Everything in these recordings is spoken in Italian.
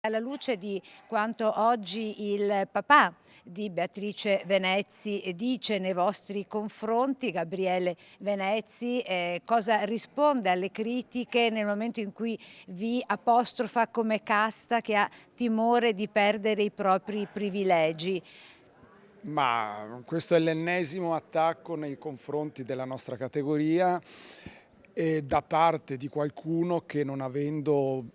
Alla luce di quanto oggi il papà di Beatrice Venezzi dice nei vostri confronti, Gabriele Venezzi, cosa risponde alle critiche nel momento in cui vi apostrofa come casta che ha timore di perdere i propri privilegi? Ma questo è l'ennesimo attacco nei confronti della nostra categoria e da parte di qualcuno che, non avendo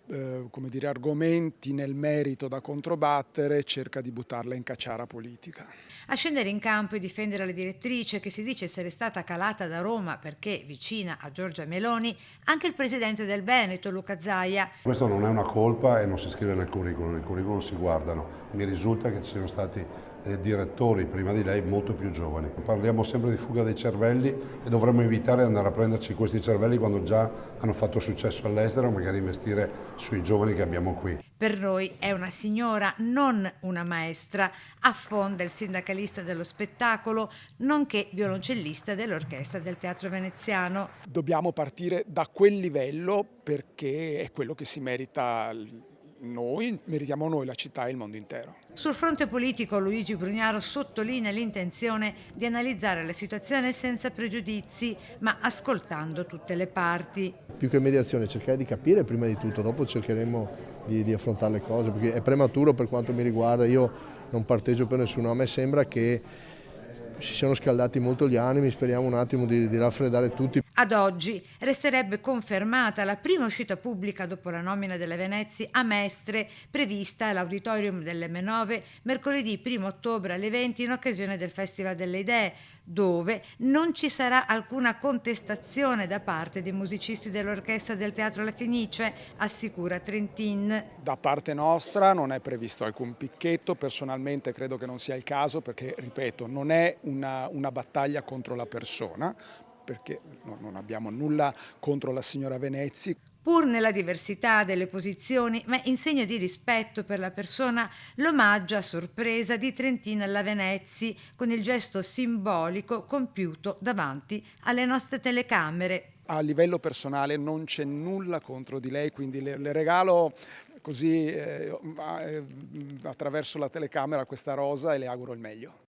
come dire, argomenti nel merito da controbattere, cerca di buttarla in cacciara politica. A scendere in campo e difendere la direttrice, che si dice essere stata calata da Roma perché vicina a Giorgia Meloni, anche il presidente del Veneto, Luca Zaia. Questo non è una colpa e non si scrive nel curriculum si guardano. Mi risulta che ci siano stati direttori prima di lei molto più giovani. Parliamo sempre di fuga dei cervelli e dovremmo evitare di andare a prenderci questi cervelli quando già hanno fatto successo all'estero, magari investire sui giovani che abbiamo qui. Per noi è una signora, non una maestra, affonda il sindacalista dello spettacolo, nonché violoncellista dell'orchestra del Teatro Veneziano. Dobbiamo partire da quel livello perché è quello che si merita meritiamo noi, la città e il mondo intero. Sul fronte politico Luigi Brugnaro sottolinea l'intenzione di analizzare la situazione senza pregiudizi, ma ascoltando tutte le parti. Più che mediazione cercare di capire prima di tutto, dopo cercheremo di affrontare le cose, perché è prematuro per quanto mi riguarda, io non parteggio per nessuno, a me sembra che si siano scaldati molto gli animi, speriamo un attimo di raffreddare tutti. Ad oggi resterebbe confermata la prima uscita pubblica dopo la nomina della Venezzi a Mestre, prevista all'Auditorium dell'M9 mercoledì 1 ottobre alle 20 in occasione del Festival delle Idee, dove non ci sarà alcuna contestazione da parte dei musicisti dell'orchestra del Teatro La Fenice, assicura Trentin. Da parte nostra non è previsto alcun picchetto, personalmente credo che non sia il caso perché, ripeto, non è una battaglia contro la persona, perché non abbiamo nulla contro la signora Venezzi. Pur nella diversità delle posizioni, ma in segno di rispetto per la persona, l'omaggio a sorpresa di Trentin alla Venezzi con il gesto simbolico compiuto davanti alle nostre telecamere. A livello personale non c'è nulla contro di lei, quindi le regalo così attraverso la telecamera questa rosa e le auguro il meglio.